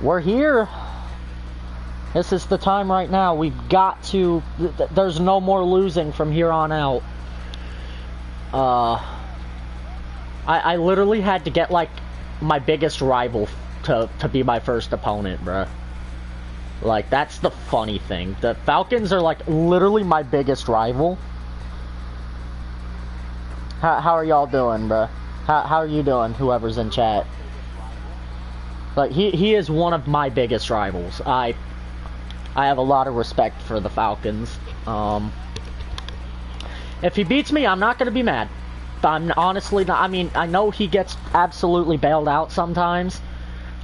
We're here. This is the time right now. We've got to... There's no more losing from here on out. I literally had to get, like, my biggest rival to be my first opponent, bruh. Like, that's the funny thing. The Falcons are, like, literally my biggest rival. How are y'all doing, bruh? How are you doing, whoever's in chat? Like, he is one of my biggest rivals. I have a lot of respect for the Falcons. If he beats me, I'm not going to be mad. I'm honestly not. I mean, I know he gets absolutely bailed out sometimes,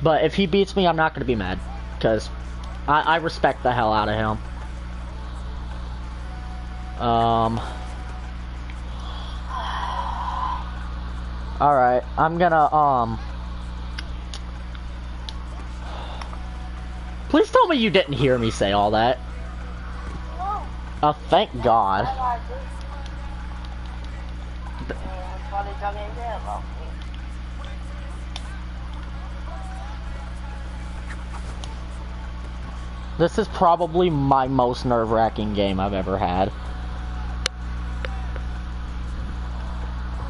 but if he beats me, I'm not going to be mad, because I respect the hell out of him. Alright, I'm gonna, please tell me you didn't hear me say all that. No. Oh, thank God. This is probably my most nerve-wracking game I've ever had.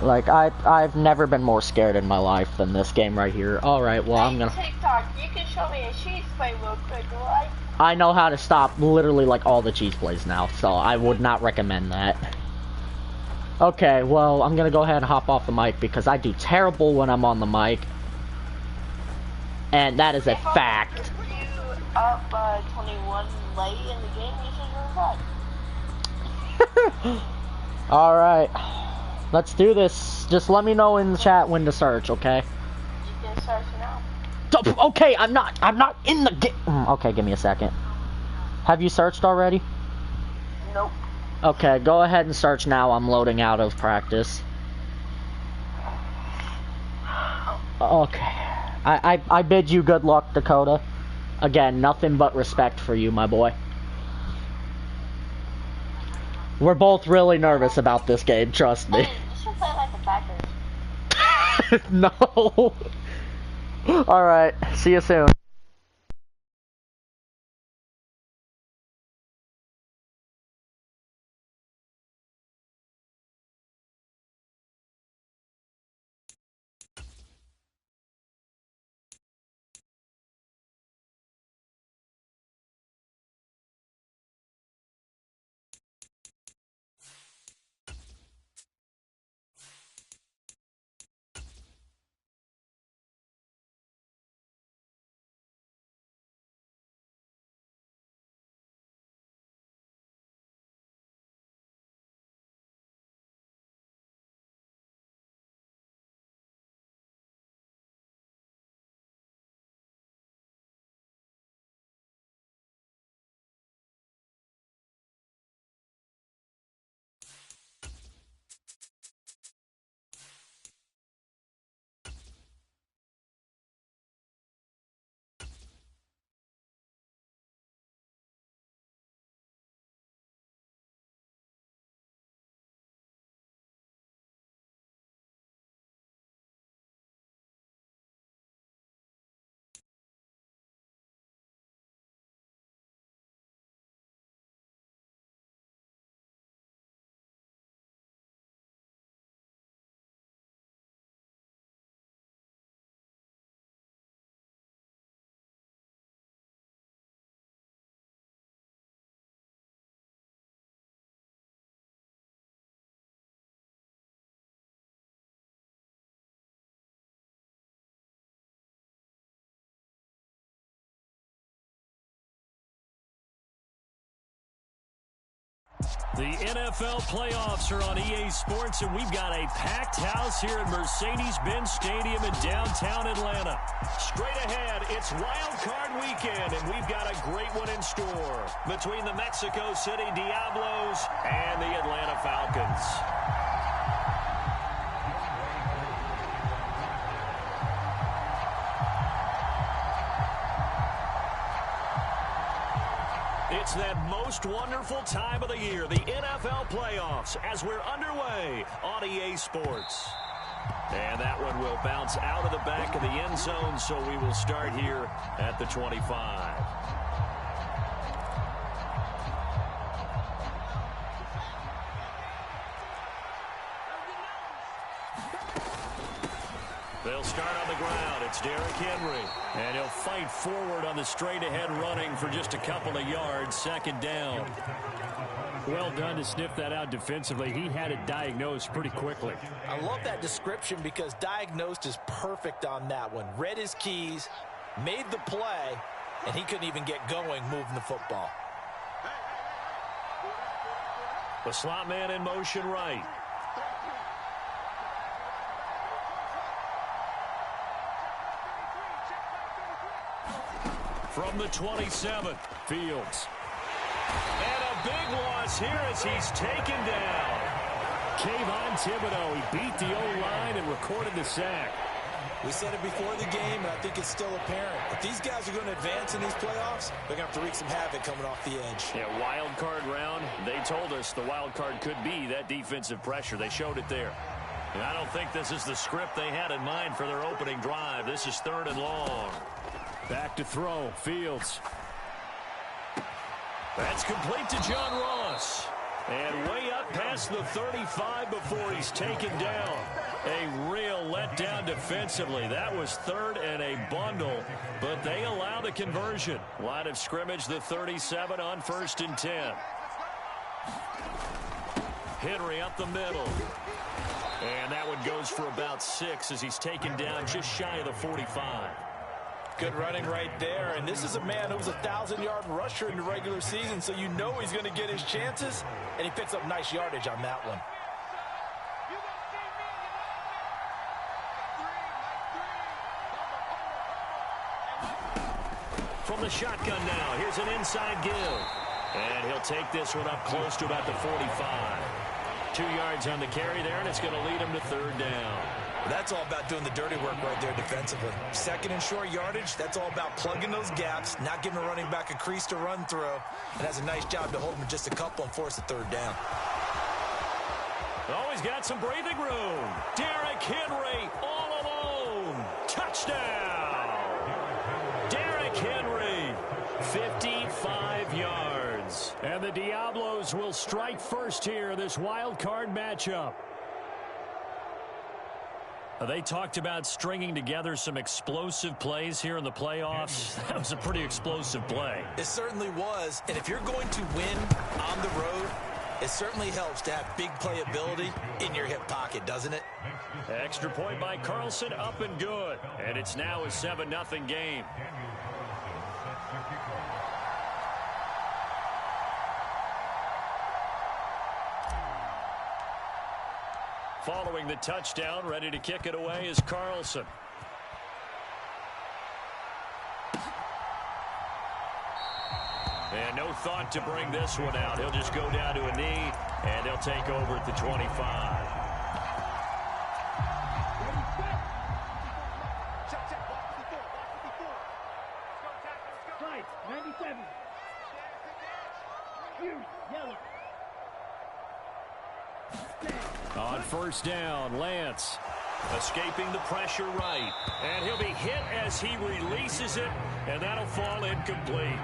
Like, I've never been more scared in my life than this game right here. Alright, well, I'm gonna... TikTok, you can show me a cheese play real quick, alright? I know how to stop literally, like, all the cheese plays now, so I would not recommend that. Okay, well, I'm gonna go ahead and hop off the mic because I do terrible when I'm on the mic. And that is a fact. If you up 21 late in the game, you should reset. Alright. Let's do this. Just let me know in the chat when to search, okay? You can search now. Okay, I'm not in the game. Okay, give me a second. Have you searched already? Nope. Okay, go ahead and search now. I'm loading out of practice. Okay. I bid you good luck, Dakota. Again, nothing but respect for you, my boy. We're both really nervous about this game, trust me. Hey, you should play like the Packers. No. Alright, see you soon. The NFL playoffs are on EA Sports, and we've got a packed house here at Mercedes-Benz Stadium in downtown Atlanta. Straight ahead, it's wildcard weekend, and we've got a great one in store between the Mexico City Diablos and the Atlanta Falcons. It's that most wonderful time of the year, the NFL playoffs, as we're underway on EA Sports. And that one will bounce out of the back of the end zone, so we will start here at the 25. They'll start on the ground. It's Derrick Henry. And he'll fight forward on the straight-ahead running for just a couple of yards. Second down. Well done to sniff that out defensively. He had it diagnosed pretty quickly. I love that description because diagnosed is perfect on that one. Read his keys, made the play, and he couldn't even get going moving the football. The slot man in motion right. From the 27, Fields. And a big loss here as he's taken down. Kayvon Thibodeau, he beat the O-line and recorded the sack. We said it before the game, and I think it's still apparent. If these guys are going to advance in these playoffs, they're going to have to wreak some havoc coming off the edge. Yeah, wild card round. They told us the wild card could be that defensive pressure. They showed it there. And I don't think this is the script they had in mind for their opening drive. This is 3rd and long. Back to throw, Fields. That's complete to John Ross. And way up past the 35 before he's taken down. A real letdown defensively. That was 3rd and a bundle, but they allow the conversion. Line of scrimmage, the 37 on 1st and 10. Henry up the middle. And that one goes for about 6 as he's taken down just shy of the 45. Good running right there, and this is a man who was a 1,000-yard rusher in the regular season, so you know he's going to get his chances, and he picks up nice yardage on that one. From the shotgun now, here's an inside give. And he'll take this one up close to about the 45. 2 yards on the carry there, and it's going to lead him to 3rd down. That's all about doing the dirty work right there defensively. 2nd and short yardage, that's all about plugging those gaps, not giving a running back a crease to run through, and has a nice job to hold him just a couple and force a 3rd down. Oh, he's got some breathing room. Derrick Henry all alone. Touchdown. Derrick Henry, 55 yards. And the Diablos will strike first here, this wild card matchup. They talked about stringing together some explosive plays here in the playoffs. That was a pretty explosive play. It certainly was. And if you're going to win on the road, it certainly helps to have big playability in your hip pocket, doesn't it? Extra point by Carlson, up and good. And it's now a 7-0 game. Following the touchdown, ready to kick it away is Carlson. And no thought to bring this one out. He'll just go down to a knee, and he'll take over at the 25. On 1st down, Lance. Escaping the pressure right. And he'll be hit as he releases it, and that'll fall incomplete.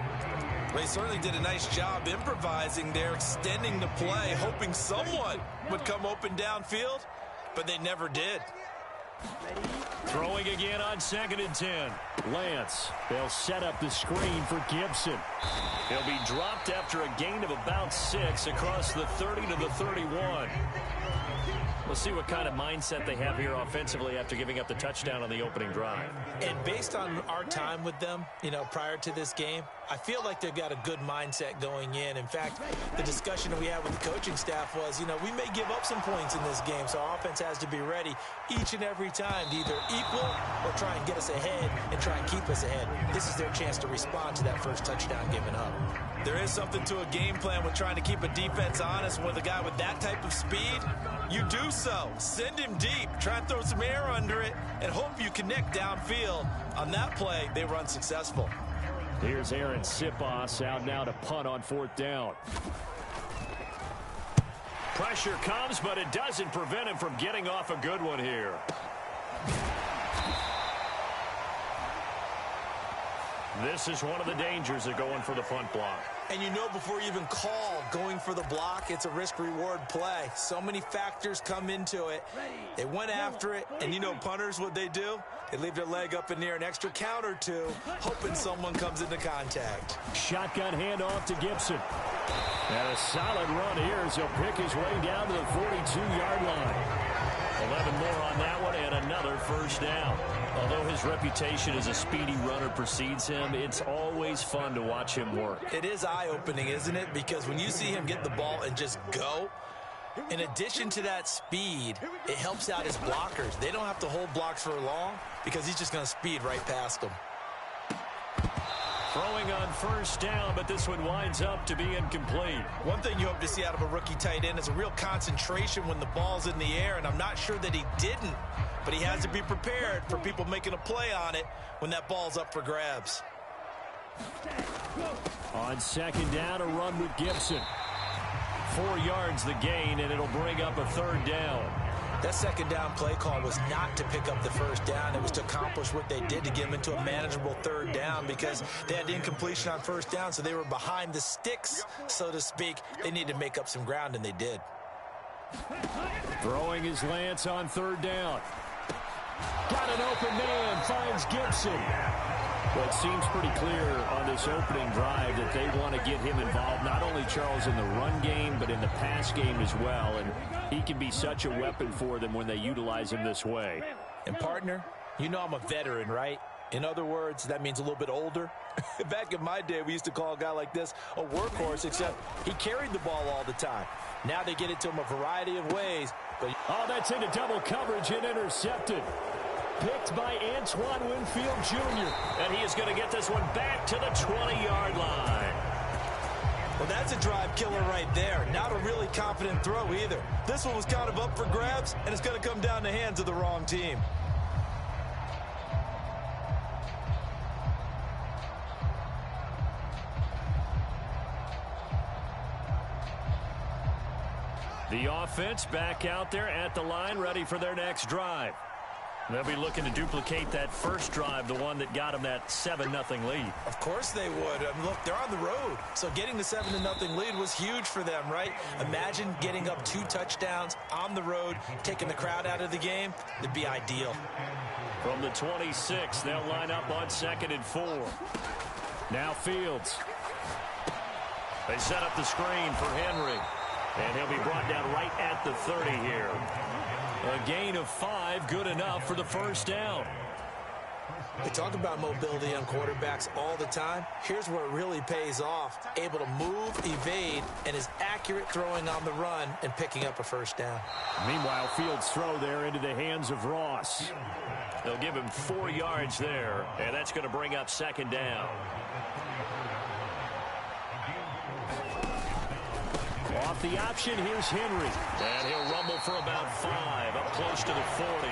Well, he certainly did a nice job improvising there, extending the play, hoping someone would come open downfield, but they never did. Throwing again on 2nd and 10. Lance. They'll set up the screen for Gibson. He'll be dropped after a gain of about 6 across the 30 to the 31. We'll see what kind of mindset they have here offensively after giving up the touchdown on the opening drive. And based on our time with them, prior to this game, I feel like they've got a good mindset going in. In fact, the discussion that we had with the coaching staff was, we may give up some points in this game, so our offense has to be ready each and every time to either equal or try and get us ahead and try and keep us ahead. This is their chance to respond to that first touchdown given up. There is something to a game plan with trying to keep a defense honest. With a guy with that type of speed, you do so. Send him deep, try and throw some air under it, and hope you connect downfield. On that play, they were unsuccessful. Here's Aaron Sipos out now to punt on 4th down. Pressure comes, but it doesn't prevent him from getting off a good one here. This is one of the dangers of going for the punt block. And you know before you even call going for the block, it's a risk-reward play. So many factors come into it. They went after it, and you know punters, what they do? They leave their leg up in the air an extra count or two, hoping someone comes into contact. Shotgun handoff to Gibson. And a solid run here as he'll pick his way down to the 42-yard line. 11 more on that one and another first down. Although his reputation as a speedy runner precedes him, it's always fun to watch him work. It is eye-opening, isn't it? Because when you see him get the ball and just go, in addition to that speed, it helps out his blockers. They don't have to hold blocks for long because he's just going to speed right past them. Throwing on first down, but this one winds up to be incomplete. One thing you hope to see out of a rookie tight end is a real concentration when the ball's in the air, and I'm not sure that he didn't, but he has to be prepared for people making a play on it when that ball's up for grabs. On second down, a run with Gibson. 4 yards the gain, and it'll bring up a third down. That second down play call was not to pick up the first down. It was to accomplish what they did to get them into a manageable third down because they had incompletion on first down, so they were behind the sticks, so to speak. They needed to make up some ground, and they did. Throwing his Lance on third down. Got an open man, finds Gibson. Well, it seems pretty clear on this opening drive that they want to get him involved, not only, Charles, in the run game, but in the pass game as well. And he can be such a weapon for them when they utilize him this way. And, partner, you know I'm a veteran, right? In other words, that means a little bit older. Back in my day, we used to call a guy like this a workhorse, except he carried the ball all the time. Now they get it to him a variety of ways. But oh, that's into double coverage and intercepted. Picked by Antoine Winfield Jr. And he is going to get this one back to the 20-yard line. Well, that's a drive killer right there. Not a really confident throw either. This one was kind of up for grabs, and it's going to come down the hands of the wrong team. The offense back out there at the line, ready for their next drive. They'll be looking to duplicate that first drive, the one that got them that 7-0 lead. Of course they would. I mean, look, they're on the road. So getting the 7-0 lead was huge for them, right? Imagine getting up 2 touchdowns on the road, taking the crowd out of the game. It'd be ideal. From the 26, they'll line up on 2nd and 4. Now Fields. They set up the screen for Henry. And he'll be brought down right at the 30 here. A gain of 5, good enough for the first down. They talk about mobility on quarterbacks all the time. Here's where it really pays off. Able to move, evade, and is accurate throwing on the run and picking up a first down. Meanwhile, Fields' throw there into the hands of Ross. They'll give him 4 yards there, and that's going to bring up 2nd down. Off the option, here's Henry. And he'll rumble for about 5, up close to the 40.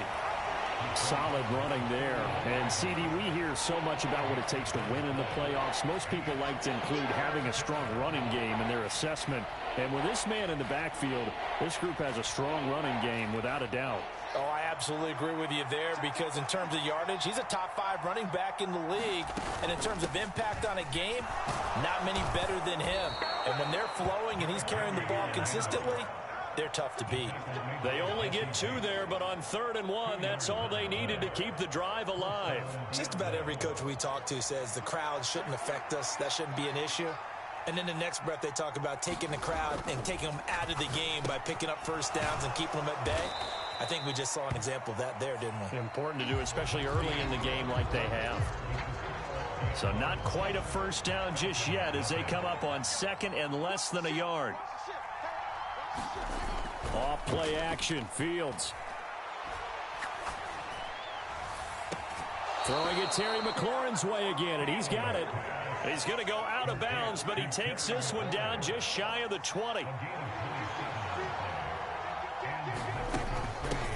Solid running there. And, CD, we hear so much about what it takes to win in the playoffs. Most people like to include having a strong running game in their assessment. And with this man in the backfield, this group has a strong running game without a doubt. Oh, I absolutely agree with you there because in terms of yardage, he's a top 5 running back in the league. And in terms of impact on a game, not many better than him. And when they're flowing and he's carrying the ball consistently, they're tough to beat. They only get 2 there, but on 3rd and 1, that's all they needed to keep the drive alive. Just about every coach we talk to says the crowd shouldn't affect us. That shouldn't be an issue. And then the next breath they talk about taking the crowd and taking them out of the game by picking up first downs and keeping them at bay. I think we just saw an example of that there, didn't we? Important to do, especially early in the game like they have. So not quite a first down just yet as they come up on 2nd and less than a yard. Off play action, Fields. Throwing it Terry McLaurin's way again, and he's got it. He's going to go out of bounds, but he takes this one down just shy of the 20.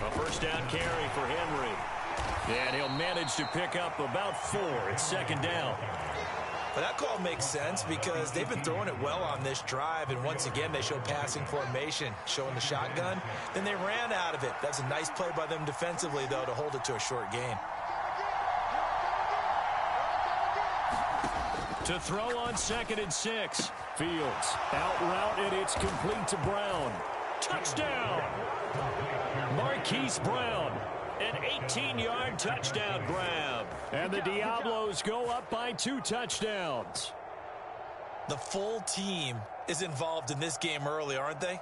A first down carry for Henry. And he'll manage to pick up about 4 at 2nd down. But that call makes sense because they've been throwing it well on this drive, and once again they show passing formation, showing the shotgun. Then they ran out of it. That's a nice play by them defensively, though, to hold it to a short gain. To throw on 2nd and 6. Fields out route, and it's complete to Brown. Touchdown! Marquise Brown. An 18-yard touchdown grab. And the Diablos go up by 2 touchdowns. The full team is involved in this game early, aren't they?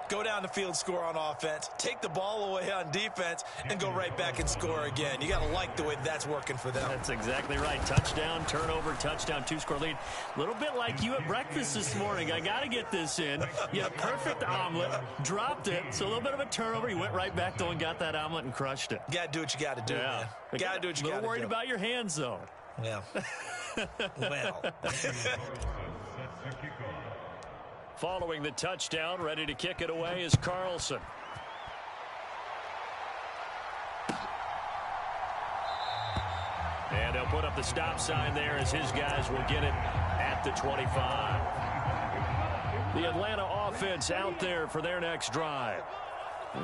Go down the field, score on offense, take the ball away on defense, and go right back and score again. You got to like the way that's working for them. That's exactly right. Touchdown, turnover, touchdown, 2-score lead. A little bit like you at breakfast this morning. I got to get this in. You had a perfect omelet, dropped it, so a little bit of a turnover. You went right back, though, and got that omelet and crushed it. You got to do what you got to do, man. You got to do what you got to do. A little worried about your hands, though. Yeah. Well. Following the touchdown, ready to kick it away is Carlson. And they'll put up the stop sign there as his guys will get it at the 25. The Atlanta offense out there for their next drive.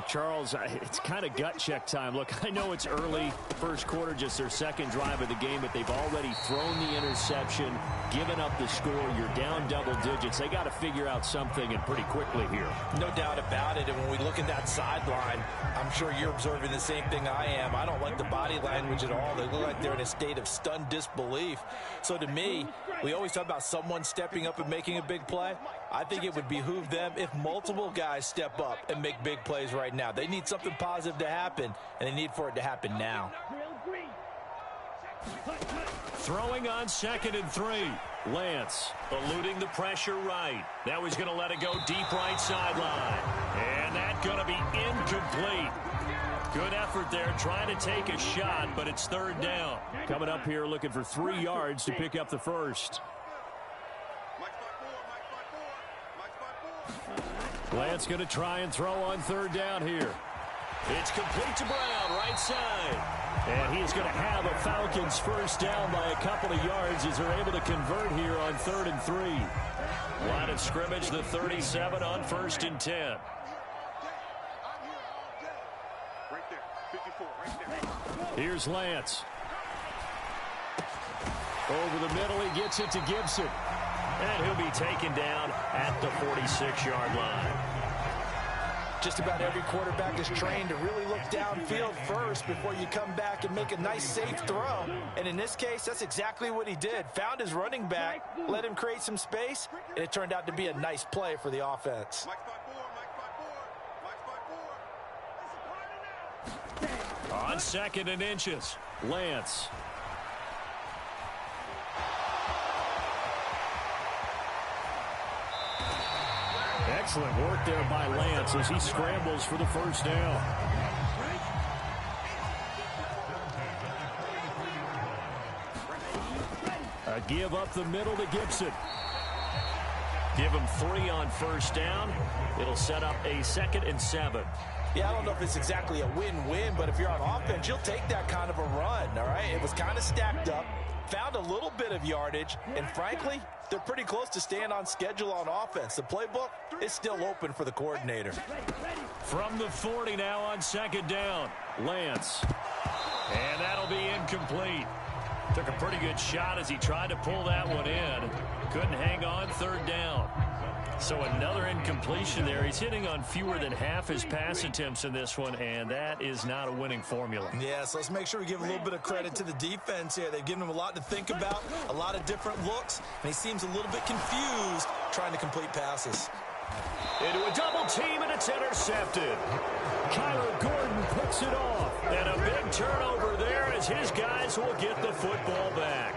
Charles, it's kind of gut check time. Look, I know it's early, first quarter, just their second drive of the game, but they've already thrown the interception, given up the score. You're down double digits. They got to figure out something, and pretty quickly here. No doubt about it. And when we look at that sideline, I'm sure you're observing the same thing I am. I don't like the body language at all. They look like they're in a state of stunned disbelief. So to me, we always talk about someone stepping up and making a big play. I think it would behoove them if multiple guys step up and make big plays right now. They need something positive to happen, and they need for it to happen now. Throwing on 2nd and 3. Lance eluding the pressure right. Now he's going to let it go deep right sideline. And that's going to be incomplete. Good effort there trying to take a shot, but it's 3rd down. Coming up here looking for 3 yards to pick up the first. Lance going to try and throw on 3rd down here. It's complete to Brown, right side. And he's going to have a Falcons first down by a couple of yards as they're able to convert here on 3rd and 3. Line of scrimmage, the 37 on 1st and 10. Here's Lance. Over the middle, he gets it to Gibson. And he'll be taken down at the 46-yard line. Just about every quarterback is trained to really look downfield first before you come back and make a nice, safe throw. And in this case, that's exactly what he did. Found his running back, let him create some space, and it turned out to be a nice play for the offense. On 2nd and inches, Lance. Excellent work there by Lance as he scrambles for the first down. A give up the middle to Gibson. Give him 3 on first down. It'll set up a 2nd and 7. Yeah, I don't know if it's exactly a win-win, but if you're on offense, you'll take that kind of a run, all right? It was kind of stacked up, found a little bit of yardage, and frankly, they're pretty close to staying on schedule on offense. The playbook is still open for the coordinator. From the 40 now on 2nd down, Lance. And that'll be incomplete. Took a pretty good shot as he tried to pull that one in. Couldn't hang on 3rd down. So another incompletion there. He's hitting on fewer than half his pass attempts in this one, and that is not a winning formula. Yeah, so let's make sure we give a little bit of credit to the defense here. They've given him a lot to think about, a lot of different looks, and he seems a little bit confused trying to complete passes. Into a double team, and it's intercepted. Kyler Gordon picks it off. And a big turnover there as his guys will get the football back.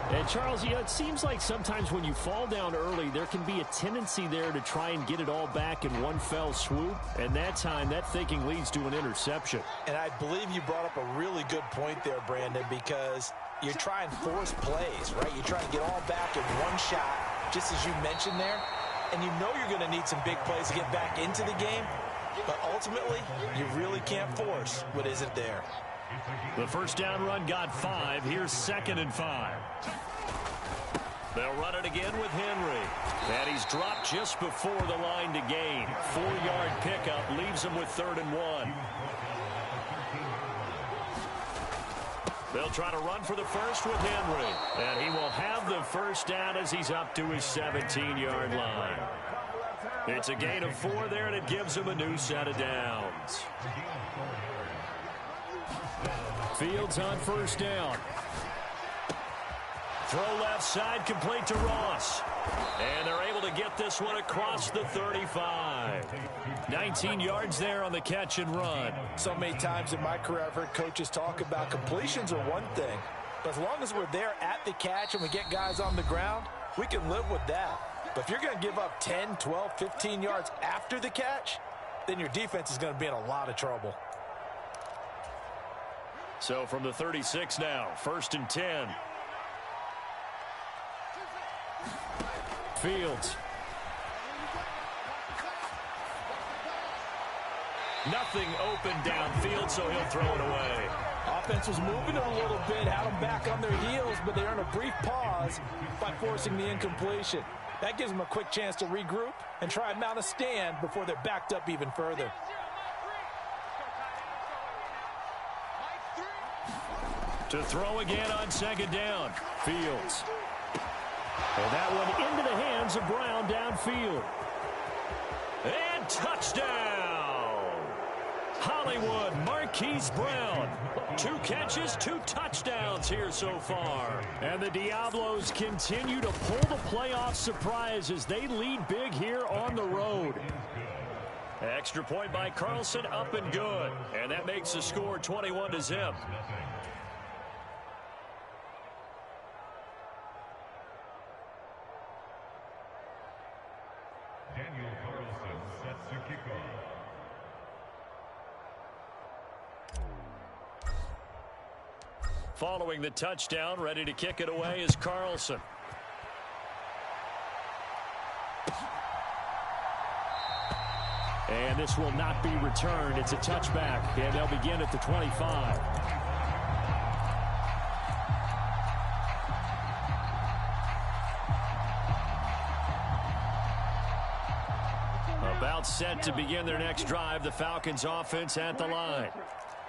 And, Charles, you know, it seems like sometimes when you fall down early, there can be a tendency there to try and get it all back in one fell swoop. And that time, that thinking leads to an interception. And I believe you brought up a really good point there, Brandon, because you're trying to force plays, right? You're trying to get all back in one shot, just as you mentioned there. And you know you're going to need some big plays to get back into the game. But ultimately, you really can't force what isn't there. The first down run got 5. Here's 2nd and 5. They'll run it again with Henry. And he's dropped just before the line to gain. 4-yard pickup leaves him with 3rd and 1. They'll try to run for the first with Henry. And he will have the first down as he's up to his 17-yard line. It's a gain of 4 there, and it gives him a new set of downs. Fields on first down. Throw left side, complete to Ross. And they're able to get this one across the 35. 19 yards there on the catch and run. So many times in my career I've heard coaches talk about completions are one thing. But as long as we're there at the catch and we get guys on the ground, we can live with that. But if you're going to give up 10, 12, 15 yards after the catch, then your defense is going to be in a lot of trouble. So from the 36 now, 1st and 10. Fields. Nothing open downfield, so he'll throw it away. Offense was moving it a little bit, had them back on their heels, but they earned a brief pause by forcing the incompletion. That gives them a quick chance to regroup and try and mount a stand before they're backed up even further. To throw again on 2nd down. Fields. And that one into the hands of Brown downfield. And touchdown! Hollywood Marquise Brown. 2 catches, 2 touchdowns here so far. And the Diablos continue to pull the playoff surprise as they lead big here on the road. Extra point by Carlson, up and good. And that makes the score 21-0. Following the touchdown, ready to kick it away is Carlson. And this will not be returned. It's a touchback, and they'll begin at the 25. About set to begin their next drive, the Falcons offense at the line.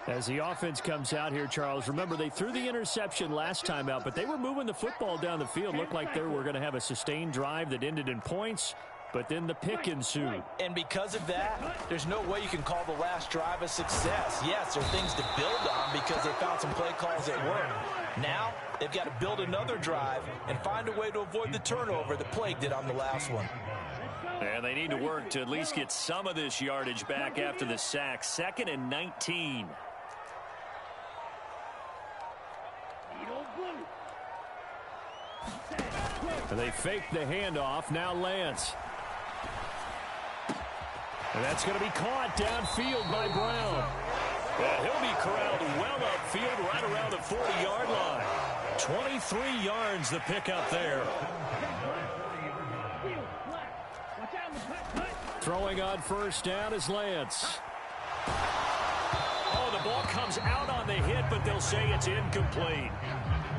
As the offense comes out here, Charles, remember they threw the interception last time out, but they were moving the football down the field. Looked like they were going to have a sustained drive that ended in points, but then the pick ensued. And because of that, there's no way you can call the last drive a success. Yes, there are things to build on because they found some play calls that work. Now, they've got to build another drive and find a way to avoid the turnover that plagued it on the last one. And they need to work to at least get some of this yardage back after the sack. 2nd and 19. And they fake the handoff. Now Lance. And that's going to be caught downfield by Brown. And he'll be corralled well upfield right around the 40-yard line. 23 yards the pickup there. Throwing on first down is Lance. Oh, the ball comes out on the hit, but they'll say it's incomplete.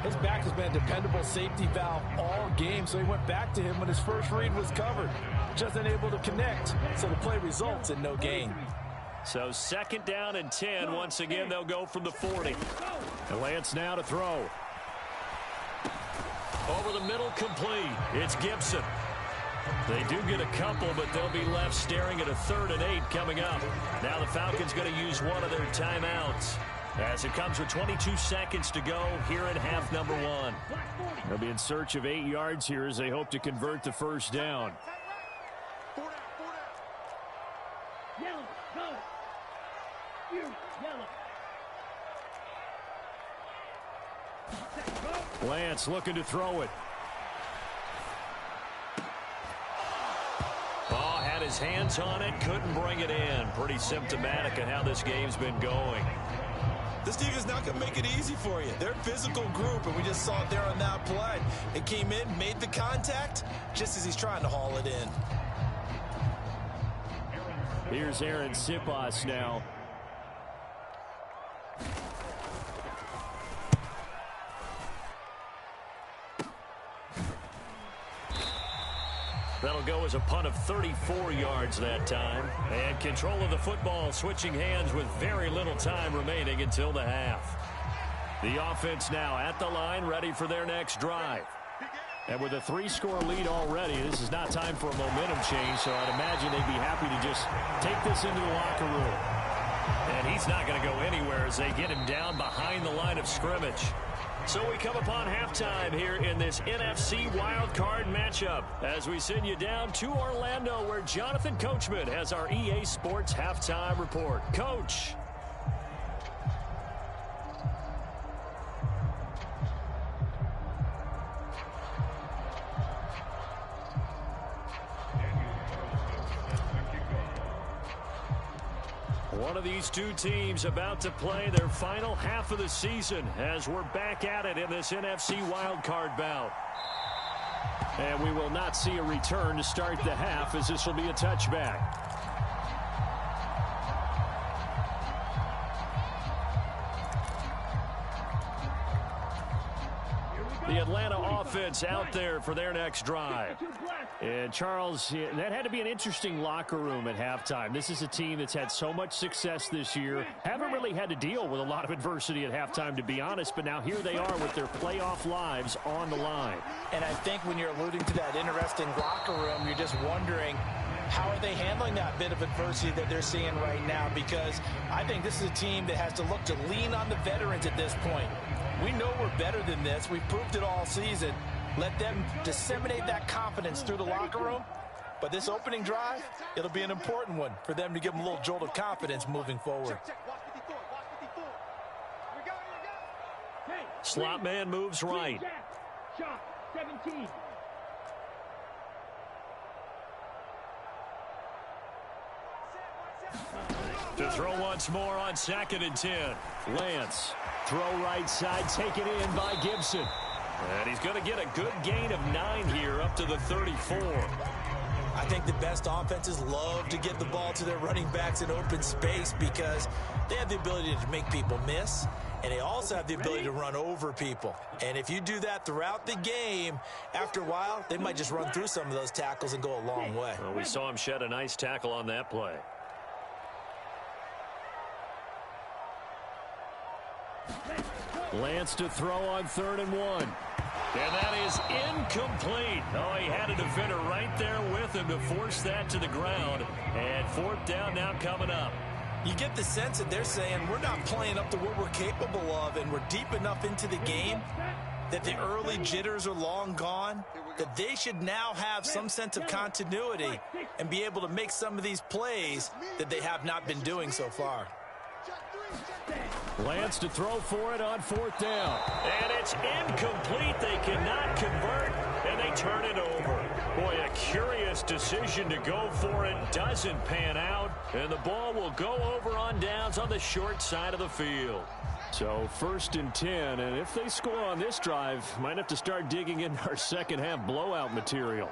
His back has been a dependable safety valve all game, so he went back to him when his first read was covered. Just unable to connect, so the play results in no gain. So 2nd down and 10. Once again, they'll go from the 40. And Lance now to throw. Over the middle, complete. It's Gibson. They do get a couple, but they'll be left staring at a 3rd and 8 coming up. Now the Falcons going to use one of their timeouts, as it comes with 22 seconds to go here in half number 1. They'll be in search of 8 yards here as they hope to convert the first down. Lance looking to throw it. Oh, had his hands on it, couldn't bring it in. Pretty symptomatic of how this game's been going. This team is not going to make it easy for you. They're a physical group, and we just saw it there on that play. It came in, made the contact, just as he's trying to haul it in. Here's Aaron Sipas now. That'll go as a punt of 34 yards that time. And control of the football switching hands with very little time remaining until the half. The offense now at the line, ready for their next drive. And with a 3-score lead already, this is not time for a momentum change, so I'd imagine they'd be happy to just take this into the locker room. And he's not going to go anywhere as they get him down behind the line of scrimmage. So we come upon halftime here in this NFC wildcard matchup as we send you down to Orlando where Jonathan Coachman has our EA Sports halftime report. Coach. One of these two teams about to play their final half of the season as we're back at it in this NFC wildcard bout. And we will not see a return to start the half as this will be a touchback. The Atlanta offense out there for their next drive. And Charles, that had to be an interesting locker room at halftime. This is a team that's had so much success this year. Haven't really had to deal with a lot of adversity at halftime, to be honest. But now here they are with their playoff lives on the line. And I think when you're alluding to that interesting locker room, you're just wondering, how are they handling that bit of adversity that they're seeing right now? Because I think this is a team that has to look to lean on the veterans at this point. We know we're better than this. We've proved it all season. Let them disseminate that confidence through the locker room. But this opening drive, it'll be an important one for them to give them a little jolt of confidence moving forward. Slot man moves right. Shot 17. To throw once more on 2nd and 10. Lance. Throw right side, taken in by Gibson. And he's going to get a good gain of 9 here up to the 34. I think the best offenses love to get the ball to their running backs in open space because they have the ability to make people miss, and they also have the ability to run over people. And if you do that throughout the game, after a while, they might just run through some of those tackles and go a long way. Well, we saw him shed a nice tackle on that play. Lance to throw on 3rd and 1. And that is incomplete. Oh, he had a defender right there with him to force that to the ground. And 4th down now coming up. You get the sense that they're saying we're not playing up to what we're capable of, and we're deep enough into the game that the early jitters are long gone, that they should now have some sense of continuity and be able to make some of these plays that they have not been doing so far. Lance to throw for it on 4th down. And it's incomplete. They cannot convert, and they turn it over. Boy, a curious decision to go for it. Doesn't pan out, and the ball will go over on downs on the short side of the field. So 1st and 10, and if they score on this drive, might have to start digging in our second half blowout material.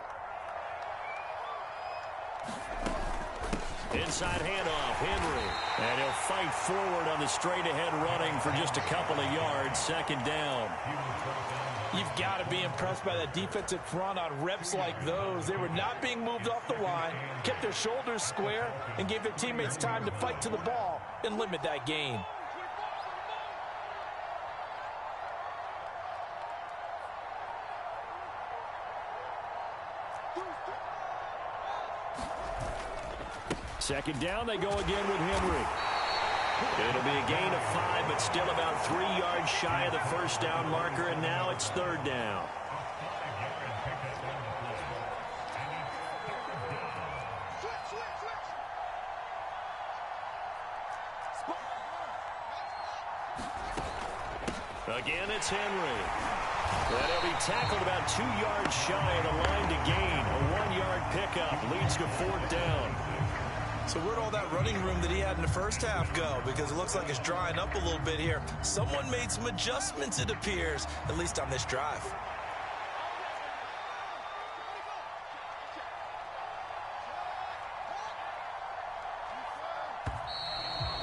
Inside handoff, Henry. And he'll fight forward on the straight-ahead running for just a couple of yards. 2nd down. You've got to be impressed by that defensive front on reps like those. They were not being moved off the line, kept their shoulders square, and gave their teammates time to fight to the ball and limit that gain. Second down, they go again with Henry. It'll be a gain of 5, but still about 3 yards shy of the 1st down marker, and now it's 3rd down. Again, it's Henry. And he'll be tackled about 2 yards shy of the line to gain. A 1-yard pickup leads to 4th down. So where'd all that running room that he had in the first half go? Because it looks like it's drying up a little bit here. Someone made some adjustments, it appears, at least on this drive.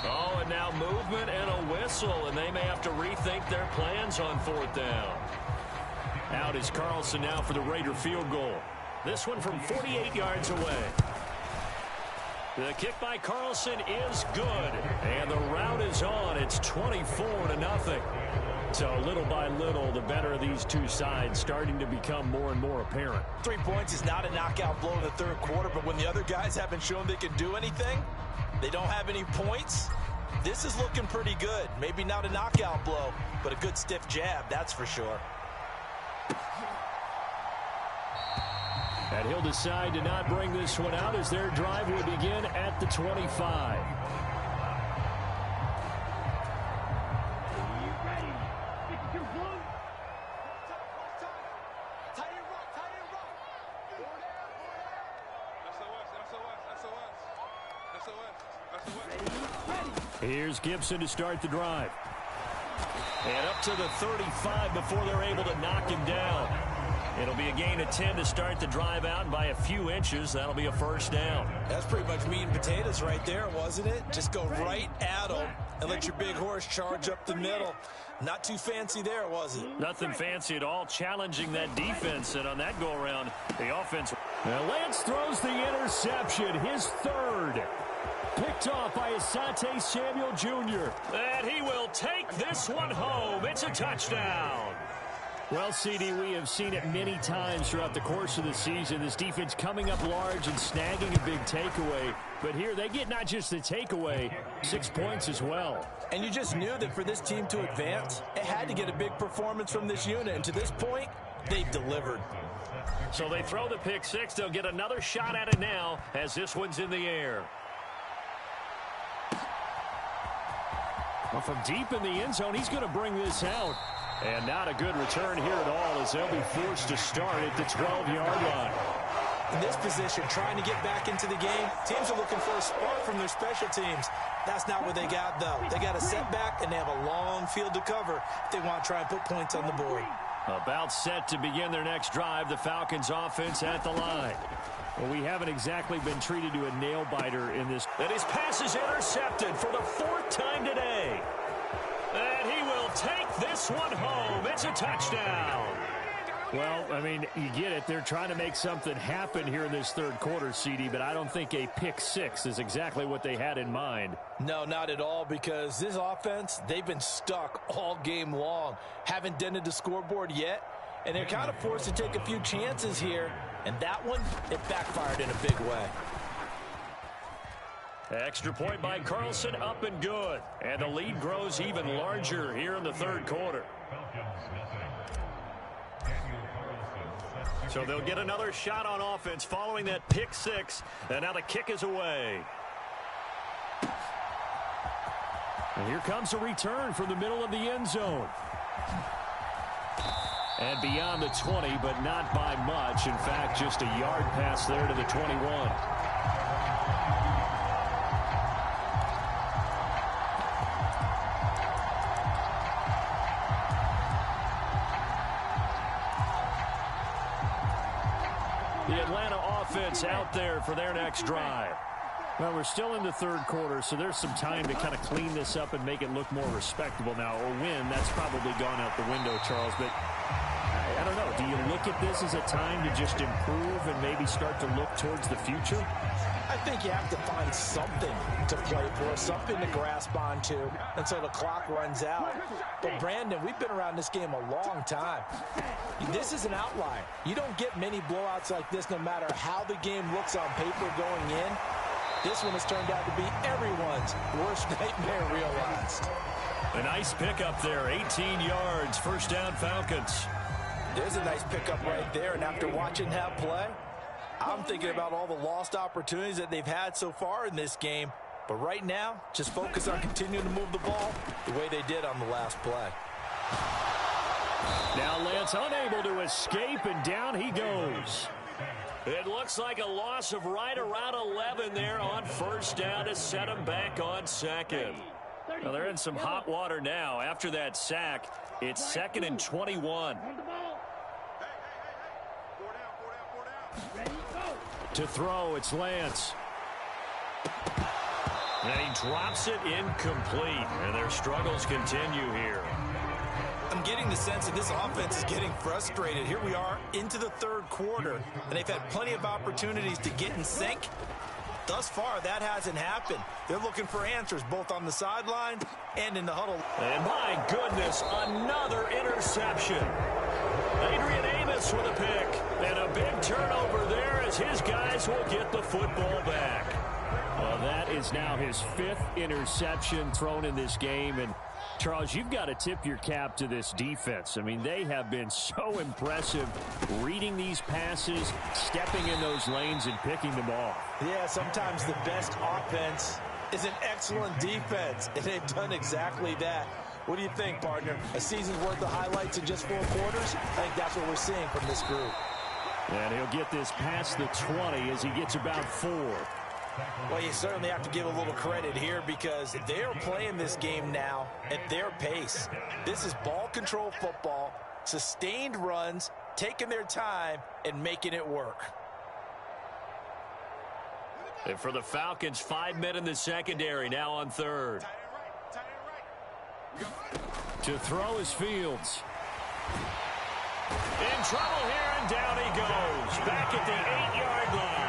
Oh, and now movement and a whistle, and they may have to rethink their plans on 4th down. Out is Carlson now for the Raider field goal. This one from 48 yards away. The kick by Carlson is good. And the route is on. It's 24-0. So little by little, the better of these two sides starting to become more and more apparent. 3 points is not a knockout blow in the third quarter, but when the other guys haven't shown they can do anything, they don't have any points, this is looking pretty good. Maybe not a knockout blow, but a good stiff jab, that's for sure. And he'll decide to not bring this one out as their drive will begin at the 25. Here's Gibson to start the drive. And up to the 35 before they're able to knock him down. It'll be a gain of 10 to start the drive out, and by a few inches, that'll be a first down. That's pretty much meat and potatoes right there, wasn't it? Just go right at them and let your big horse charge up the middle. Not too fancy there, was it? Nothing fancy at all, challenging that defense, and on that go-around, the offense. Now Lance throws the interception, his third. Picked off by Asante Samuel Jr. And he will take this one home. It's a touchdown. Well, CD, we have seen it many times throughout the course of the season. This defense coming up large and snagging a big takeaway. But here they get not just the takeaway, 6 points as well. And you just knew that for this team to advance, it had to get a big performance from this unit. And to this point, they've delivered. So they throw the pick six. They'll get another shot at it now as this one's in the air. Well, from deep in the end zone, he's going to bring this out. And not a good return here at all as they'll be forced to start at the 12-yard line. In this position, trying to get back into the game, teams are looking for a spark from their special teams. That's not what they got, though. They got a setback, and they have a long field to cover if they want to try and put points on the board. About set to begin their next drive, the Falcons offense at the line. Well, we haven't exactly been treated to a nail-biter in this. And his pass is intercepted for the fourth time today. And he will take this one home. It's a touchdown. Well, I mean, you get it. They're trying to make something happen here in this third quarter, CD, but I don't think a pick six is exactly what they had in mind. No, not at all, because this offense, they've been stuck all game long. Haven't dented the scoreboard yet, and they're kind of forced to take a few chances here, and that one, it backfired in a big way. Extra point by Carlson, up and good. And the lead grows even larger here in the third quarter. So they'll get another shot on offense following that pick six. And now the kick is away. And here comes a return from the middle of the end zone. And beyond the 20, but not by much. In fact, just a yard pass there to the 21. The Atlanta offense out there for their next drive. Well, we're still in the third quarter, so there's some time to kind of clean this up and make it look more respectable now. A win, that's probably gone out the window, Charles. But I don't know. Do you look at this as a time to just improve and maybe start to look towards the future? I think you have to find something to play for, something to grasp onto until the clock runs out. But, Brandon, we've been around this game a long time. This is an outlier. You don't get many blowouts like this no matter how the game looks on paper going in. This one has turned out to be everyone's worst nightmare realized. A nice pickup there, 18 yards, first down Falcons. There's a nice pickup right there, and after watching that play, I'm thinking about all the lost opportunities that they've had so far in this game. But right now, just focus on continuing to move the ball the way they did on the last play. Now Lance unable to escape, and down he goes. It looks like a loss of right around 11 there on first down to set them back on second. Well, they're in some hot water now. After that sack, it's 2nd and 21. To throw, it's Lance. And he drops it incomplete, and their struggles continue here. I'm getting the sense that this offense is getting frustrated. Here we are into the third quarter, and they've had plenty of opportunities to get in sync. Thus far, that hasn't happened. They're looking for answers both on the sideline and in the huddle. And my goodness, another interception. Adrian Amos with a pick. And a big turnover there as his guys will get the football back. Well, that is now his 5th interception thrown in this game. And Charles, you've got to tip your cap to this defense. I mean, they have been so impressive reading these passes, stepping in those lanes, and picking them off. Yeah, sometimes the best offense is an excellent defense, and they've done exactly that. What do you think, partner? A season's worth of highlights in just 4 quarters? I think that's what we're seeing from this group. And he'll get this past the 20 as he gets about 4. Well, you certainly have to give a little credit here because they're playing this game now at their pace. This is ball control football, sustained runs, taking their time, and making it work. And for the Falcons, 5 men in the secondary, now on 3rd. To throw is Fields. In trouble here, and down he goes. Back at the 8-yard line.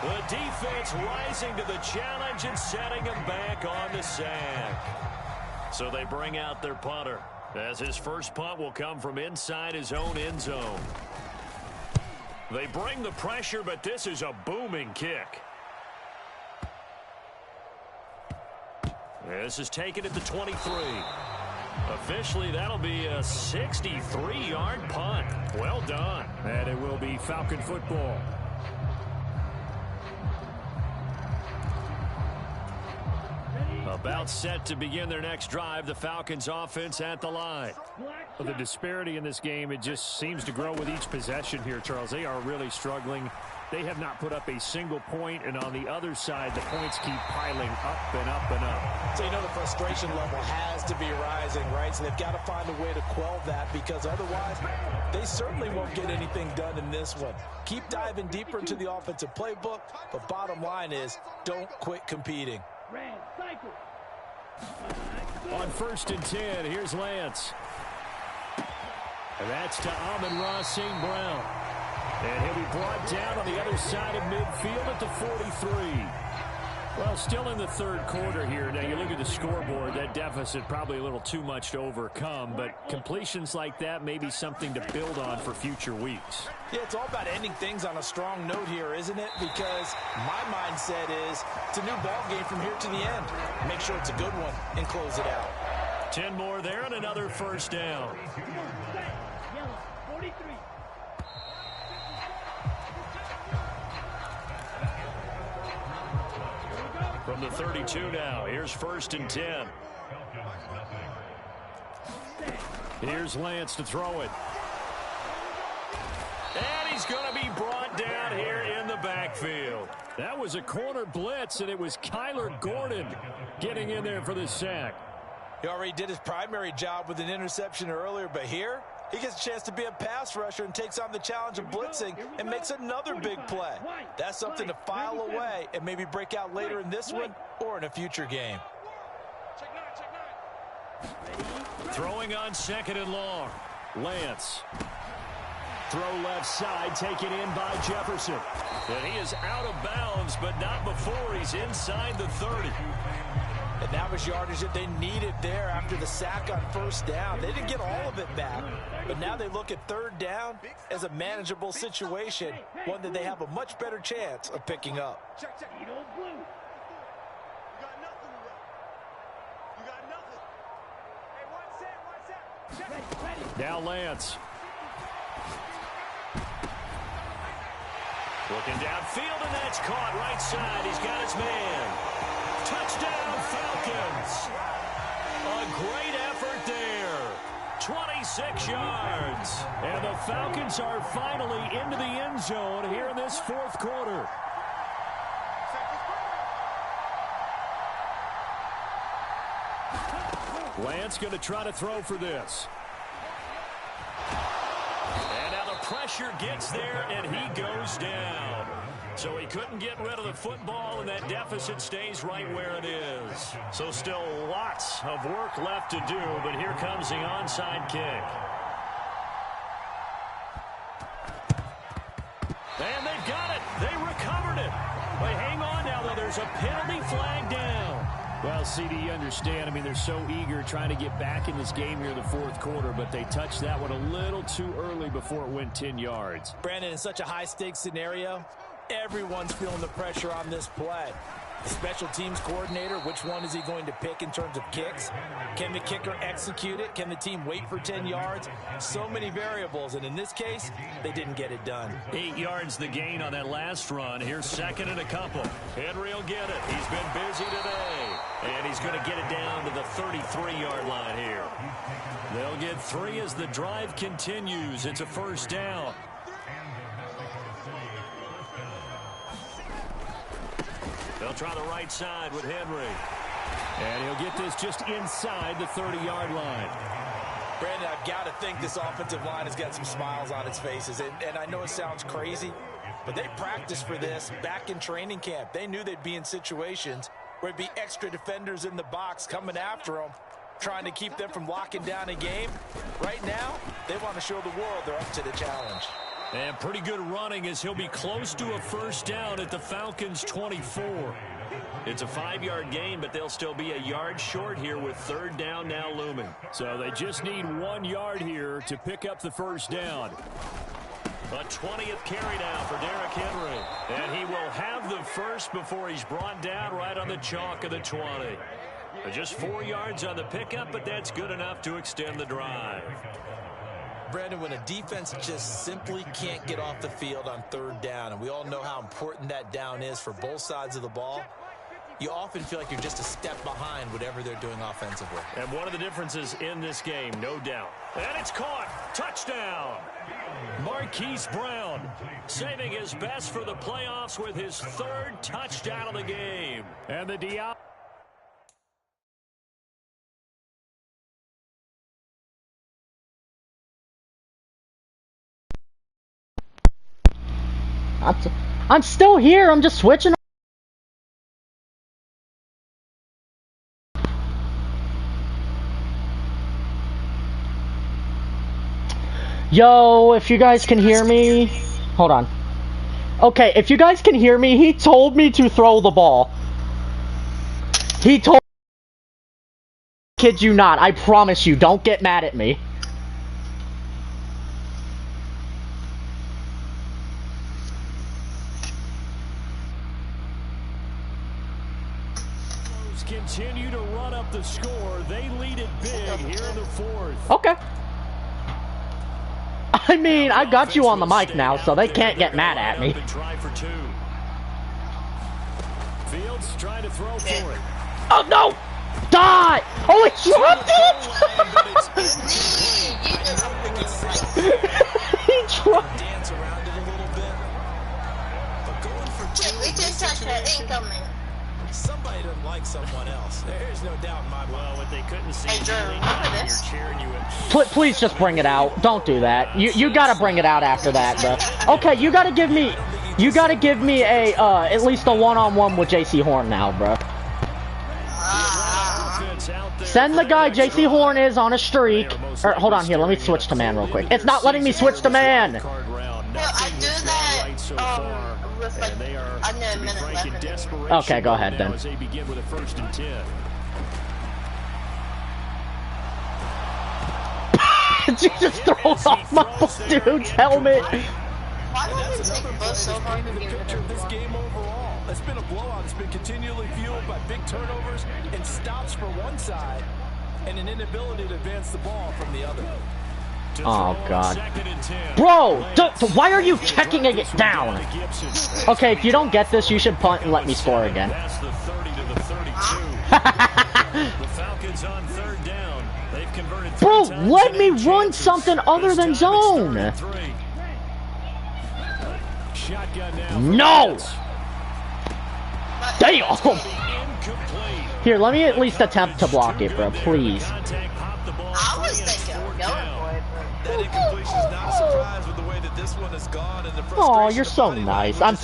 The defense rising to the challenge and setting him back on the sack. So they bring out their punter, as his first punt will come from inside his own end zone. They bring the pressure, but this is a booming kick. This is taken at the 23. Officially, that'll be a 63-yard punt. Well done. And it will be Falcon football. About set to begin their next drive, the Falcons offense at the line. Well, the disparity in this game, it just seems to grow with each possession here, Charles. They are really struggling. They have not put up a single point, and on the other side, the points keep piling up and up and up. So you know the frustration level has to be rising, right? So they've got to find a way to quell that because otherwise they certainly won't get anything done in this one. Keep diving deeper into the offensive playbook, but bottom line is don't quit competing. On 1st and 10, here's Lance. And that's to Amon-Ra St. Brown. And he'll be brought down on the other side of midfield at the 43. Well, still in the third quarter here. Now, you look at the scoreboard, that deficit probably a little too much to overcome, but completions like that may be something to build on for future weeks. Yeah, it's all about ending things on a strong note here, isn't it? Because my mindset is it's a new ball game from here to the end. Make sure it's a good one and close it out. 10 more there and another first down. From the 32 now, here's 1st and 10. Here's Lance to throw it. And he's going to be brought down here in the backfield. That was a corner blitz, and it was Kyler Gordon getting in there for the sack. He already did his primary job with an interception earlier, but here he gets a chance to be a pass rusher and takes on the challenge of blitzing and makes another big play. That's something to file away and maybe break out later in this one or in a future game. Throwing on 2nd and long. Lance. Throw left side, taken in by Jefferson. And he is out of bounds, but not before he's inside the 30. And that was yardage that they needed there after the sack on 1st down. They didn't get all of it back, but now they look at 3rd down as a manageable situation, one that they have a much better chance of picking up. Now Lance. Looking downfield, and that's caught right side. He's got his man. Touchdown, Falcons. A great effort there. 26 yards. And the Falcons are finally into the end zone here in this 4th quarter. Lance going to try to throw for this. And now the pressure gets there, and he goes down. So he couldn't get rid of the football, and that deficit stays right where it is. So still lots of work left to do, but here comes the onside kick. And they've got it. They recovered it. But hang on now, though. There's a penalty flag down. Well, CD, you understand. I mean, they're so eager trying to get back in this game here in the fourth quarter, but they touched that one a little too early before it went 10 yards. Brandon, in such a high-stakes scenario, everyone's feeling the pressure on this play. The special teams coordinator, which one is he going to pick in terms of kicks? Can the kicker execute it? Can the team wait for 10 yards? So many variables, and in this case, they didn't get it done. 8 yards the gain on that last run. Here's second and a couple. Henry will get it. He's been busy today. And he's going to get it down to the 33-yard line here. They'll get 3 as the drive continues. It's a first down. They'll try the right side with Henry. And he'll get this just inside the 30-yard line. Brandon, I've got to think this offensive line has got some smiles on its faces. And I know it sounds crazy, but they practiced for this back in training camp. They knew they'd be in situations where it'd be extra defenders in the box coming after them, trying to keep them from locking down a game. Right now, they want to show the world they're up to the challenge. And pretty good running as he'll be close to a first down at the Falcons' 24. It's a 5-yard gain, but they'll still be a yard short here with third down now looming. So they just need 1 yard here to pick up the first down. A 20th carry now for Derrick Henry. And he will have the first before he's brought down right on the chalk of the 20. Just 4 yards on the pickup, but that's good enough to extend the drive. Brandon, when a defense just simply can't get off the field on third down, and we all know how important that down is for both sides of the ball, you often feel like you're just a step behind whatever they're doing offensively. And one of the differences in this game, no doubt. And it's caught. Touchdown. Marquise Brown saving his best for the playoffs with his 3rd touchdown of the game. And the Diablos. I'm still here. I'm just switching. Yo, if you guys can hear me, hold on. Okay, if you guys can hear me, he told me to throw the ball. He told. Kid you not. I promise you. Don't get mad at me. Continue to run up the score. They lead it big here in the 4th. Okay. I mean, I got you on the mic now, so they can't get mad at me. Fields trying to throw for it. Oh no! Die! Oh, it dropped it! He dropped. Dance around it a little bit. But going for 2. We just touched that incoming. Somebody doesn't like someone else. There's no doubt in my mind. Well, what they couldn't see Hey, Drew, remember this? cheering you in. Please just bring it out. Don't do that. You gotta bring it out after that, bro. Okay, you gotta give me a at least a one-on-one with JC Horn now, bro. Send the guy JC Horn is on a streak. Or, hold on here, let me switch to man real quick. It's not letting me switch to man. Well, I do that with like a minute left. Okay, go ahead then. They begin with a 1st and 10. Did you just throw off my dude's helmet? Why does it take both so hard to get rid of This game overall, it's been a blowout. It's been continually fueled by big turnovers and stops for one side and an inability to advance the ball from the other. Oh god. Bro, why are you checking it down? Okay, if you don't get this, you should punt and let me score again. That's the 30 to the 32. The Falcons on 3rd down. They've converted 3 Bro, times let me in run something other than zone. Shotgun now. No! Damn! Here, let me at least attempt to block it, bro, please. I was thinking of going for it, but That incompletion is not a surprise with the way that this one is gone, and the Oh, you're so nice. I'm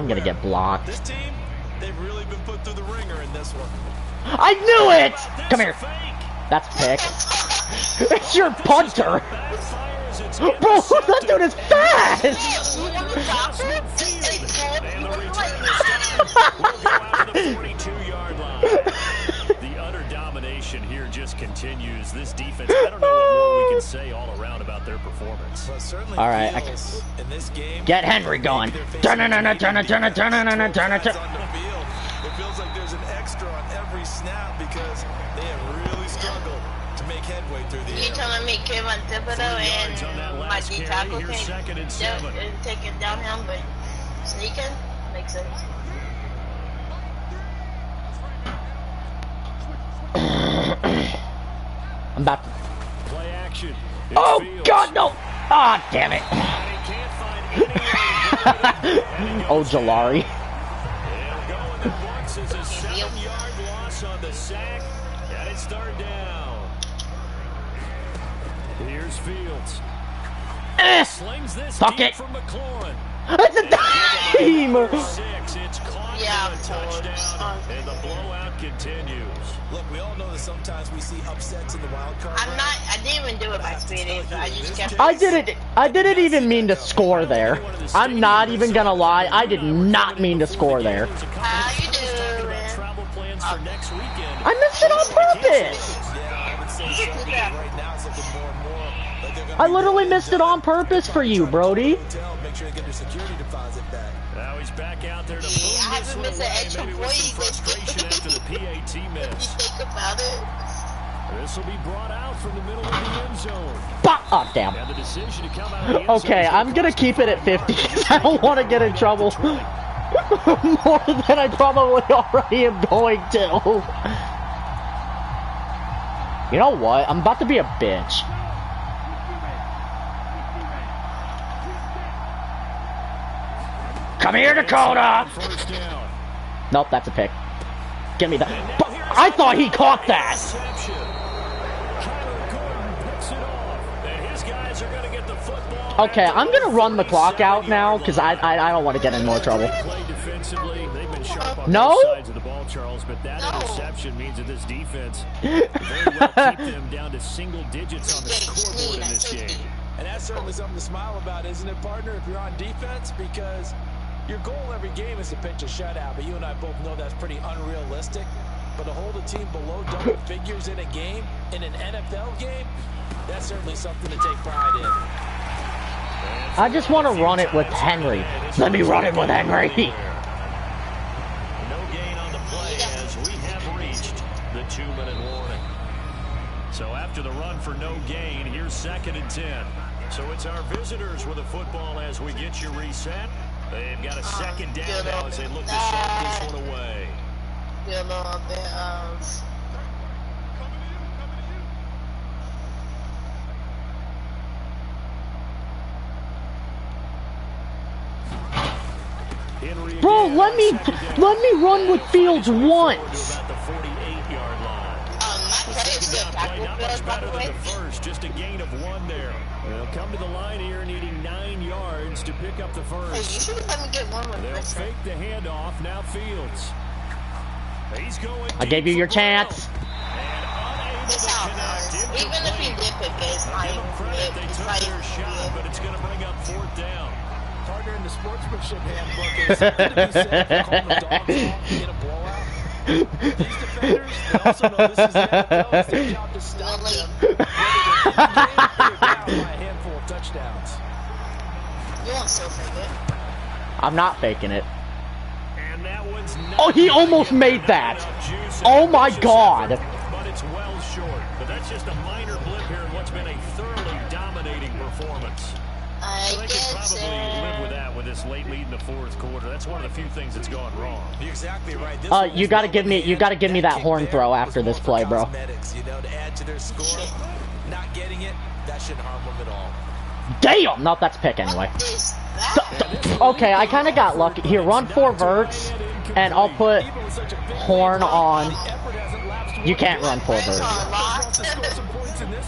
gonna get blocked. This team, they've really been put through the ringer in this one. I knew it! Come here. That's pick. It's your punter. Bro, that dude is fast! The utter domination here just continues. This defense, I don't know what more we can say all around about their performance. All right, in this game, get Henry going. It feels like there's an extra on every snap because they have really struggled to make headway through the air. You telling me Kevin Thibodeau and my D tackle can take it downhill, but sneaking makes sense. I'm about to... Play action. Oh, God, no! Ah, oh, damn it. Oh, Jalari. Is a 7-yard loss on the sack. Got it started down. Here's Fields. Slings this Fuck it. from McLaurin. That's a team. It's caught for a touchdown, and the blowout continues. Look, we all know that sometimes we see upsets in the wild card. I didn't even do it by speed either. I just kept. I didn't even mean to score there. I'm not even gonna lie. I did not mean to score there. How you doing? I missed it on purpose. I literally missed it on purpose for you, Brody. Make sure you get your security deposit back. Now he's back out there to boom I this haven't one missed an away, extra maybe point with some frustration after the PAT You miss. think about it. This will be brought out from the middle of the end zone. Oh, damn. And the decision to come out of the end zone Okay, I'm gonna keep it at 50 because I don't want to get in trouble more than I probably already am going to. You know what? I'm about to be a bitch. Come here, Dakota! Nope, that's a pick. Give me that. I thought he caught that! Okay, I'm gonna run the clock out now, because I don't want to get in more trouble. No? But that interception means that this defense very well keep them down to single digits on the scoreboard in this game. And that's certainly something to smile about, isn't it, partner, if you're on defense? Because your goal every game is to pitch a shutout, but you and I both know that's pretty unrealistic. But to hold a team below double figures in a game, in an NFL game, that's certainly something to take pride in. I just want to run it with Henry. Let me run it with Henry. No gain on the play as we have reached the 2-minute warning. So after the run for no gain, here's 2nd and 10. So it's our visitors with the football as we get you reset. They've got a 2nd down now as they look to start this one away. Feel a little bit of. Bro, let me run with Fields once. Not much better than the first, just a gain of 1 there. They'll come to the line here needing 9 yards to pick up the first. Hey, you should let me get one with They'll this. fake the handoff, now Fields. He's going I gave you your chance. This how it goes. Even if he did pick it, it's not even good. They It's took not their even shot, but good. it's going to bring up 4th down. Partner, in the sportsmanship handbook, is something to be said for calling the dogs off in a blowout. These defenders, they also know this is the NFL. It's their job to stop them. Whether they're in the game or they're down by a handful of touchdowns. You won't still fake it. I'm not faking it. And that one's not Oh, he almost made that. Oh my God. But it's well short. But that's just a minor blip here in what's been a thoroughly dominating performance. I So they could get probably live with it. that with this late lead in the 4th quarter. That's one of the few things that's gone wrong. You're exactly right. You gotta give me that horn throw after this play, bro. You know, to add to their score. Not getting it, that shouldn't harm them at all. Damn! No, that's pick anyway. What is that? Okay, I kind of got lucky. Here, run 4 verts, and I'll put horn on. You can't run 4 verts. Lost.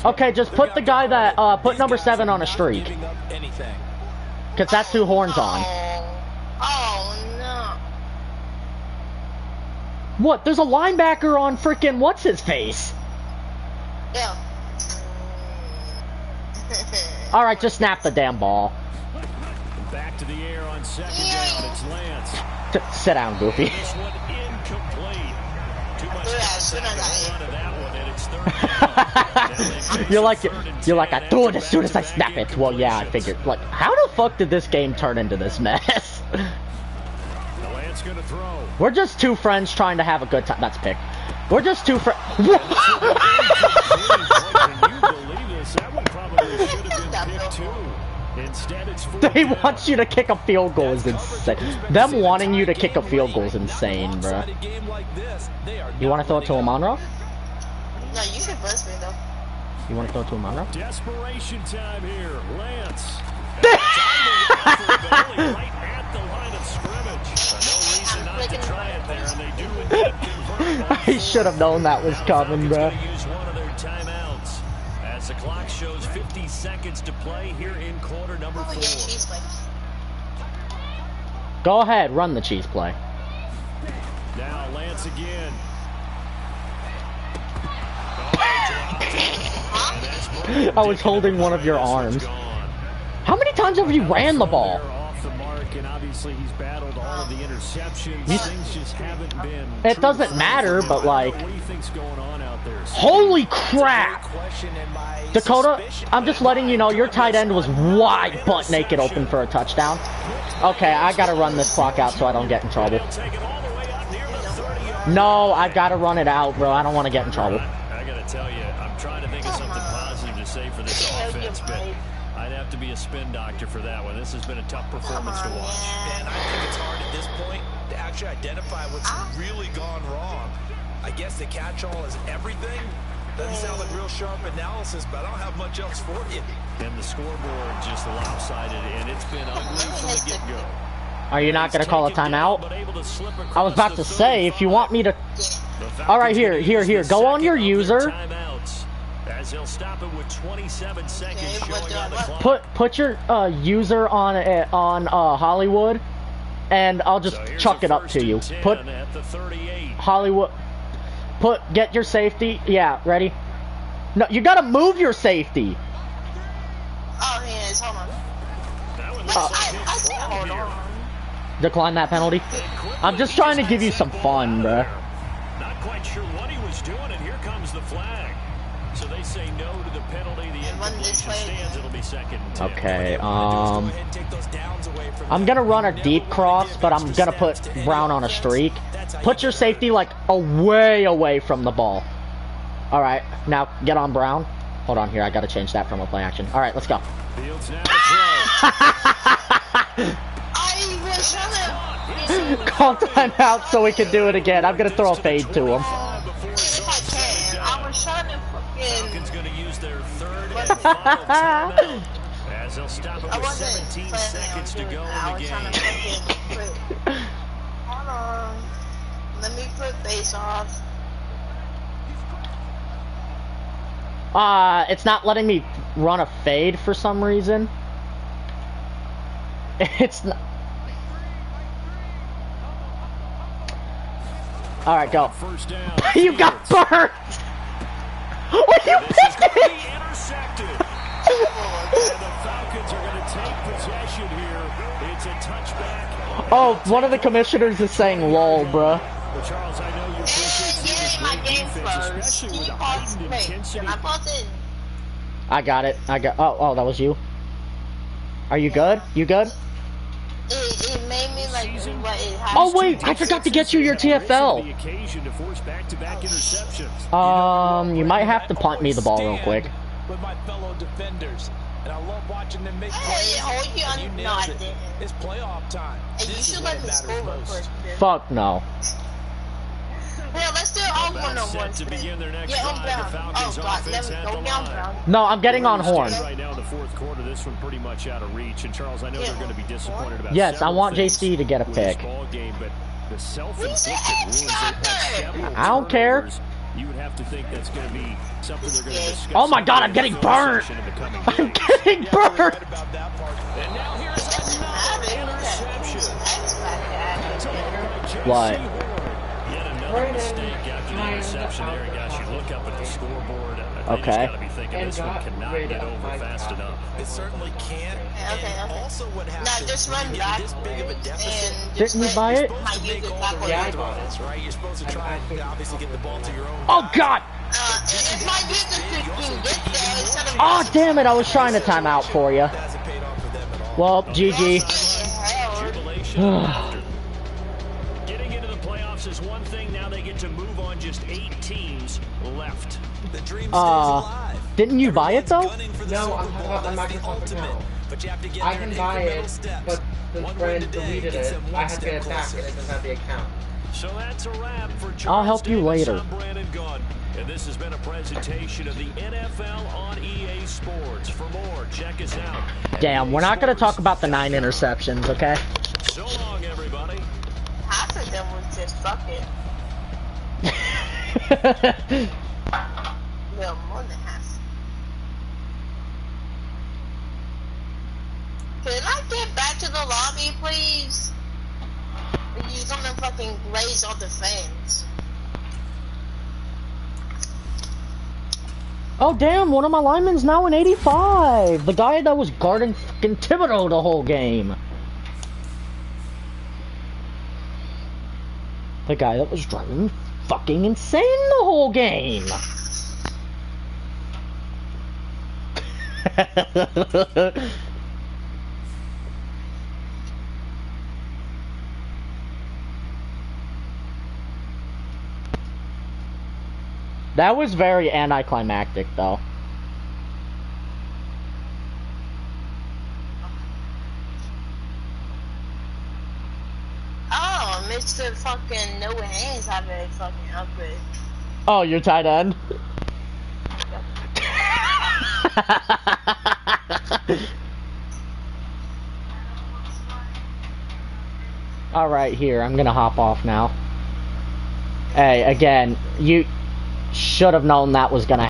Okay, just put the guy that, put number 7 on a streak. Giving up anything. Because that's who Horn's on. Oh, no. What? There's a linebacker on frickin' what's-his-face? Yeah. Alright, just snap the damn ball. Back to the air on second down. It's Lance. Sit down, Goofy. This one incomplete. Too much run of that one, and it's third down. you're like, I threw it as soon as I snap it. Well, yeah, I figured. Like, how the fuck did this game turn into this mess? Lance gonna throw. We're just two friends trying to have a good time. That's pick. We're just two friends. Can you believe this? That one probably should have been picked too. Instead, it's They want you to kick a field goal is insane. Them wanting you to kick a field goal is insane, bro. You want to throw it to a Monroe? No, you can bust me, though. You want to throw it to a Monroe? Desperation time here. Lance. Right at the line of scrimmage. No reason not to try it there, and they do indeed convert. I should have known that was coming, bro. Use one of their timeouts as the clock shows 50 seconds to play here in quarter number 4. Go ahead, run the cheese play. Now Lance again. I was holding one of your arms. How many times have you ran the ball? Off the mark, and obviously he's battled all of the interceptions. Things just haven't been. It doesn't matter, but like, what do you think's going on out there? holy crap! Dakota, I'm just letting you know your tight end was wide butt naked open for a touchdown. Okay, I gotta run this clock out so I don't get in trouble. No, I gotta run it out, bro. I don't want to get in trouble. I gotta tell you, I'm trying to think of something positive to say for this offense, but I'd have to be a spin doctor for that one. This has been a tough performance to watch. And I think it's hard at this point to actually identify what's really gone wrong. I guess the catch-all is everything. Doesn't sound like real sharp analysis, but I don't have much else for you. And the scoreboard just lopsided, and it's been ugly from the get-go. Are you not gonna call a timeout? I was about to say, if you want me to... Alright, here. Go on your user. As he'll stop it with 27 seconds showing on the clock. Put your user on Hollywood, and I'll just chuck it up to you. Put Hollywood. Get your safety. Yeah, ready? No, you gotta move your safety. Oh, he is. Hold on. I said hold on. Decline that penalty. I'm just trying to give you some fun, bruh. Not quite sure what he was doing, and here comes the flag. So they say no to the penalty. The incompletion stands. It'll be second and 10. Okay, I'm gonna run a deep cross, but I'm gonna put Brown on a streak. Put your safety like way away from the ball. All right, now get on Brown. Hold on here, I gotta change that from a play action. All right, let's go. Fields now to throw. Call timeout so we can do it again. I'm gonna throw a fade to him. Falcons going to use their third and final timeout as they'll stop it with 17 seconds to go in the game. Hold on. Let me put face off. It's not letting me run a fade for some reason. It's not. Alright, go. First down. You got burnt! Oh, you picked it! Intercepted. And the Falcons are going to take possession here. It's a touchback. Oh, one of the commissioners is saying lol, bruh. Well, Charles, I know you appreciate My game first. especially with the heightened intensity. I got it. Oh, that was you. Are you good? You good? It made me like what it has. Oh wait, I forgot to get you your TFL. The occasion to force back-to-back interceptions. You might have to punt me the ball real quick. With my fellow defenders, and I love watching them make Hey, hold you on. No, I didn't. It's playoff time. Hey, you should let me score real quick. Fuck no. Yeah, let's do it all one-on-one. To begin their next Yeah, on drive, the Brown. Falcons Oh God, offense let me at go the down, line. Brown. No, I'm getting on Horn. Right now in the fourth quarter, this one pretty much out of reach. And Charles, I know they're going to be disappointed about Yes, I several want things JC to get a with this pick. ball game, but the self-inflicted wounds they've had several I don't care. turnovers, you would have to think that's going to be something they're going to discuss. Oh my God, I'm getting burnt! I'm getting burnt! And now here's What? Yet another mistake after the interception there, guys. You look up at the scoreboard. They just got to be thinking this one cannot get over fast enough. It certainly can't. Okay. Also, what happens Now just run this big of a deficit? Didn't you buy it? My user Yeah, right? You're supposed to try and obviously get the ball to your own. Oh God! if my user can get there instead of... Oh damn it! I was trying to time out for you. Hasn't paid off for them at all. Well, GG. Getting into the playoffs is one thing. Now they get to move on. Just 8 teams left. The dream stays alive. Didn't you buy it though? No, I'm talking about my Microsoft account. I can buy it, but the friend deleted it. I had to get it back, and it doesn't have the account. So that's a wrap for Charles I'll help you Davis. later. I'm Brandon Gunn, and this has been a presentation of the NFL on EA Sports. For more, check us out. Damn, we're not gonna talk about the 9 interceptions, okay? So long, everybody. Half of them was just fucking... Well, more than half. Can I get back to the lobby, please? You're gonna fucking blaze all the fans. Oh damn, one of my linemen's now in 85! The guy that was guarding fucking Thibodeau the whole game. The guy that was driving fucking insane the whole game. That was very anticlimactic, though. Oh, Mr. fucking No Hands have a fucking upgrade. Oh, you're tight end? Alright, here, I'm gonna hop off now. Hey, again, you should have known that was gonna happen.